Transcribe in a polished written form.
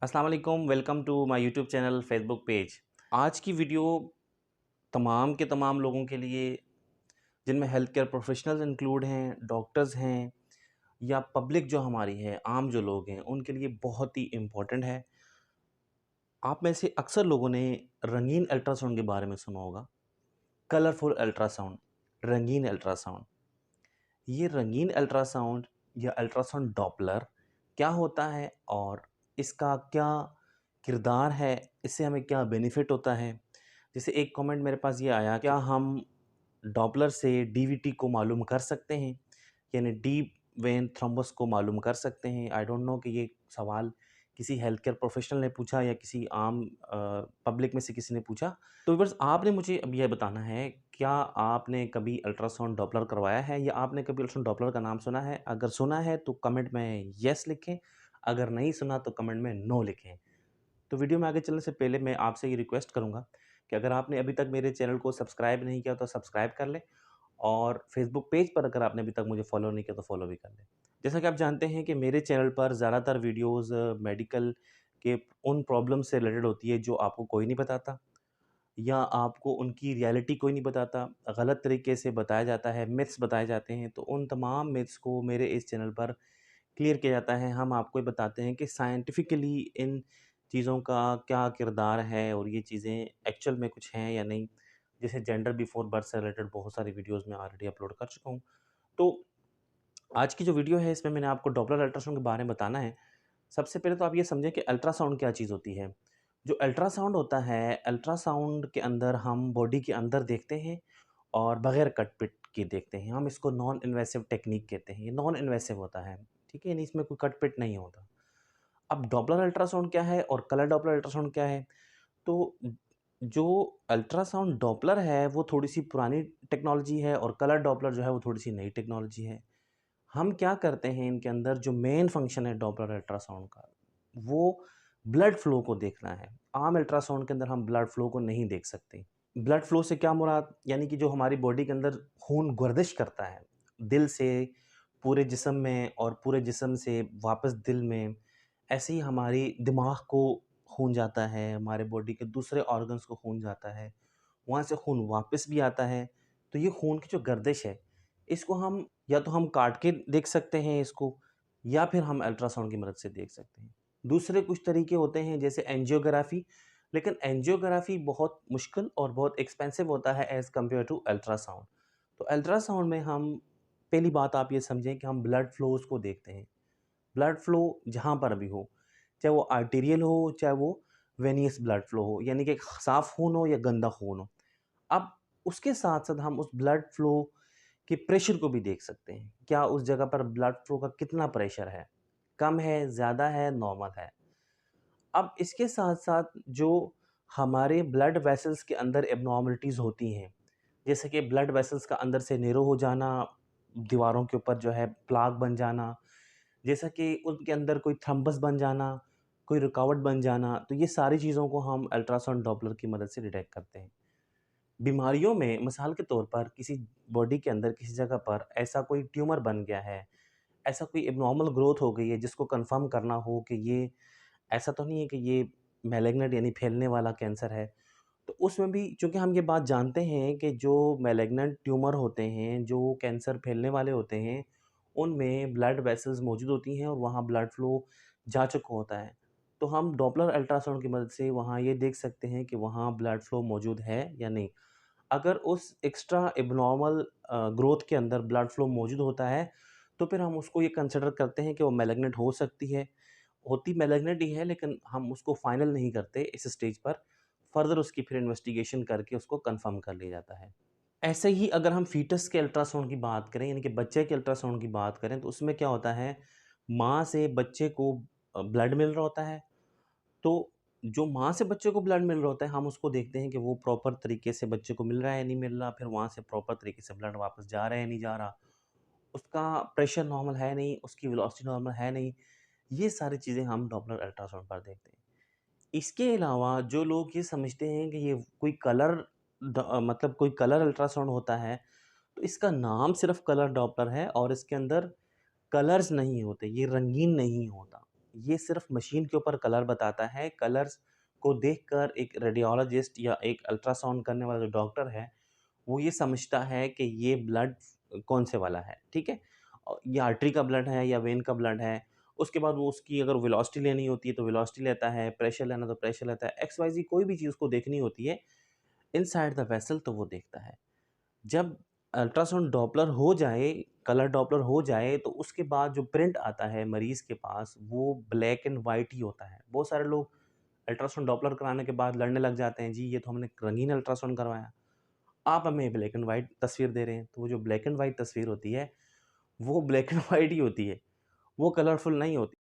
अस्सलाम वालेकुम, welcome to my YouTube channel, Facebook page. आज की वीडियो तमाम के तमाम लोगों के लिए, जिनमें हेल्थ केयर प्रोफेशनल्स इंक्लूड हैं, डॉक्टर्स हैं या पब्लिक जो हमारी है, आम जो लोग हैं, उनके लिए बहुत ही इम्पोर्टेंट है। आप में से अक्सर लोगों ने रंगीन अल्ट्रासाउंड के बारे में सुना होगा। कलरफुल अल्ट्रासाउंड, रंगीन अल्ट्रासाउंड। ये रंगीन अल्ट्रासाउंड या अल्ट्रासाउंड डॉपलर क्या होता है और इसका क्या किरदार है, इससे हमें क्या बेनिफिट होता है। जैसे एक कमेंट मेरे पास ये आया, क्या हम डॉपलर से डीवीटी को मालूम कर सकते हैं, यानी डीप वेन थ्रोम्बस को मालूम कर सकते हैं। आई डोंट नो कि ये सवाल किसी हेल्थ केयर प्रोफेशनल ने पूछा या किसी आम पब्लिक में से किसी ने पूछा। तो बस आपने मुझे अब यह बताना है, क्या आपने कभी अल्ट्रासाउंड डॉपलर करवाया है या आपने कभी अल्ट्रासाउंड डॉपलर का नाम सुना है? अगर सुना है तो कमेंट में येस लिखें, अगर नहीं सुना तो कमेंट में नो लिखें। तो वीडियो में आगे चलने से पहले मैं आपसे ये रिक्वेस्ट करूँगा कि अगर आपने अभी तक मेरे चैनल को सब्सक्राइब नहीं किया तो सब्सक्राइब कर लें, और फेसबुक पेज पर अगर आपने अभी तक मुझे फॉलो नहीं किया तो फॉलो भी कर लें। जैसा कि आप जानते हैं कि मेरे चैनल पर ज़्यादातर वीडियोज़ मेडिकल के उन प्रॉब्लम से रिलेटेड होती है जो आपको कोई नहीं बताता, या आपको उनकी रियलिटी कोई नहीं बताता, गलत तरीके से बताया जाता है, मिथ्स बताए जाते हैं। तो उन तमाम मिथ्स को मेरे इस चैनल पर क्लियर किया जाता है। हम आपको ये बताते हैं कि साइंटिफिकली इन चीज़ों का क्या किरदार है और ये चीज़ें एक्चुअल में कुछ हैं या नहीं। जैसे जेंडर बिफोर बर्थ से रिलेटेड बहुत सारी वीडियोज़ मैं ऑलरेडी अपलोड कर चुका हूँ। तो आज की जो वीडियो है इसमें मैंने आपको डॉपलर अल्ट्रासाउंड के बारे में बताना है। सबसे पहले तो आप ये समझें कि अल्ट्रासाउंड क्या चीज़ होती है। जो अल्ट्रासाउंड होता है, अल्ट्रासाउंड के अंदर हम बॉडी के अंदर देखते हैं और बगैर कट-पिट के देखते हैं। हम इसको नॉन इन्वेसिव टेक्नीक कहते हैं। ये नॉन इन्वेसिव होता है, ठीक है? यानी इसमें कोई कट-पिट नहीं होता। अब डॉपलर अल्ट्रासाउंड क्या है और कलर डॉपलर अल्ट्रासाउंड क्या है? तो जो अल्ट्रासाउंड डॉपलर है वो थोड़ी-सी पुरानी टेक्नोलॉजी है और कलर डॉपलर जो है वो थोड़ी-सी नई टेक्नोलॉजी है। हम क्या करते हैं इनके अंदर, जो मेन फंक्शन है डॉपलर अल्ट्रासाउंड का, वो ब्लड फ्लो को देखना है। आम अल्ट्रासाउंड के अंदर हम ब्लड फ्लो को नहीं देख सकते। ब्लड फ्लो से क्या मुराद, यानी कि जो हमारी बॉडी के अंदर खून गर्दिश करता है, दिल से पूरे जिस्म में और पूरे जिस्म से वापस दिल में, ऐसे ही हमारी दिमाग को खून जाता है, हमारे बॉडी के दूसरे ऑर्गन्स को खून जाता है, वहाँ से खून वापस भी आता है। तो ये खून की जो गर्दिश है, इसको हम या तो हम काट के देख सकते हैं इसको, या फिर हम अल्ट्रासाउंड की मदद से देख सकते हैं। दूसरे कुछ तरीके होते हैं जैसे एंजियोग्राफी, लेकिन एंजियोग्राफी बहुत मुश्किल और बहुत एक्सपेंसिव होता है एज़ कम्पेयर टू अल्ट्रासाउंड। तो अल्ट्रासाउंड में हम, पहली बात आप ये समझें कि हम ब्लड फ्लोज़ को देखते हैं। ब्लड फ्लो जहाँ पर भी हो, चाहे वो आर्टेरियल हो, चाहे वो वेनियस ब्लड फ्लो हो, यानी कि साफ़ खून हो या गंदा खून हो। अब उसके साथ-साथ हम उस ब्लड फ्लो के प्रेशर को भी देख सकते हैं। क्या उस जगह पर ब्लड फ्लो का कितना प्रेशर है? कम है, ज़्यादा है, नॉर्मल है? अब इसके साथ-साथ जो हमारे ब्लड वेसल्स के अंदर एब्नॉर्मलिटीज़ होती हैं, जैसे कि ब्लड वेसल्स का अंदर से नैरो हो जाना, दीवारों के ऊपर जो है प्लाक बन जाना, जैसा कि उनके अंदर कोई थ्रम्बस बन जाना, कोई रुकावट बन जाना, तो ये सारी चीज़ों को हम अल्ट्रासाउंड डॉपलर की मदद से डिटेक्ट करते हैं। बीमारियों में मिसाल के तौर पर किसी बॉडी के अंदर किसी जगह पर ऐसा कोई ट्यूमर बन गया है, ऐसा कोई एब्नॉर्मल ग्रोथ हो गई है जिसको कन्फर्म करना हो कि ये ऐसा तो नहीं है कि ये मैलिग्नेंट यानी फैलने वाला कैंसर है। तो उसमें भी चूँकि हम ये बात जानते हैं कि जो मैलिग्नेंट ट्यूमर होते हैं, जो कैंसर फैलने वाले होते हैं, उनमें ब्लड वेसल्स मौजूद होती हैं और वहाँ ब्लड फ्लो जा चुका होता है। तो हम डॉपलर अल्ट्रासाउंड की मदद से वहाँ ये देख सकते हैं कि वहाँ ब्लड फ्लो मौजूद है या नहीं। अगर उस एक्स्ट्रा एब्नॉर्मल ग्रोथ के अंदर ब्लड फ्लो मौजूद होता है, तो फिर हम उसको ये कंसिडर करते हैं कि वो मैलिग्नेंट हो सकती है। होती मैलिग्नेंट ही है, लेकिन हम उसको फाइनल नहीं करते इस स्टेज पर। फर्दर उसकी फिर इन्वेस्टिगेशन करके उसको कन्फर्म कर लिया जाता है। ऐसे ही अगर हम फ़ीटस के अल्ट्रासाउंड की बात करें, यानी कि बच्चे के अल्ट्रासाउंड की बात करें, तो उसमें क्या होता है, माँ से बच्चे को ब्लड मिल रहा होता है। तो जो माँ से बच्चे को ब्लड मिल रहा होता है, हम उसको देखते हैं कि वो प्रॉपर तरीके से बच्चे को मिल रहा है या नहीं मिल रहा, फिर वहाँ से प्रॉपर तरीके से ब्लड वापस जा रहा है या नहीं जा रहा, उसका प्रेशर नॉर्मल है नहीं, उसकी वेलोसिटी नॉर्मल है नहीं, ये सारी चीज़ें हम डॉपलर अल्ट्रासाउंड पर देखते हैं। इसके अलावा जो लोग ये समझते हैं कि ये कोई मतलब कोई कलर अल्ट्रासाउंड होता है, तो इसका नाम सिर्फ़ कलर डॉपलर है और इसके अंदर कलर्स नहीं होते, ये रंगीन नहीं होता। ये सिर्फ मशीन के ऊपर कलर बताता है। कलर्स को देखकर एक रेडियोलॉजिस्ट या एक अल्ट्रासाउंड करने वाला जो डॉक्टर है, वो ये समझता है कि ये ब्लड कौन से वाला है, ठीक है? ये आर्टरी का ब्लड है या वेन का ब्लड है। उसके बाद वो उसकी अगर वेलोसिटी लेनी होती है तो वेलोसिटी लेता है, प्रेशर लेना तो प्रेशर लेता है, एक्स-वाई-ज़ेड कोई भी चीज़ उसको देखनी होती है इनसाइड द वेसल तो वो देखता है। जब अल्ट्रासाउंड डॉपलर हो जाए, कलर डॉपलर हो जाए तो उसके बाद जो प्रिंट आता है मरीज़ के पास वो ब्लैक एंड व्हाइट ही होता है। बहुत सारे लोग अल्ट्रासाउंड डॉपलर कराने के बाद लड़ने लग जाते हैं, जी ये तो हमने रंगीन अल्ट्रासाउंड करवाया, आप हमें ब्लैक एंड व्हाइट तस्वीर दे रहे हैं। तो वो जो ब्लैक एंड व्हाइट तस्वीर होती है, वो ब्लैक एंड व्हाइट ही होती है, वो कलरफुल नहीं होती।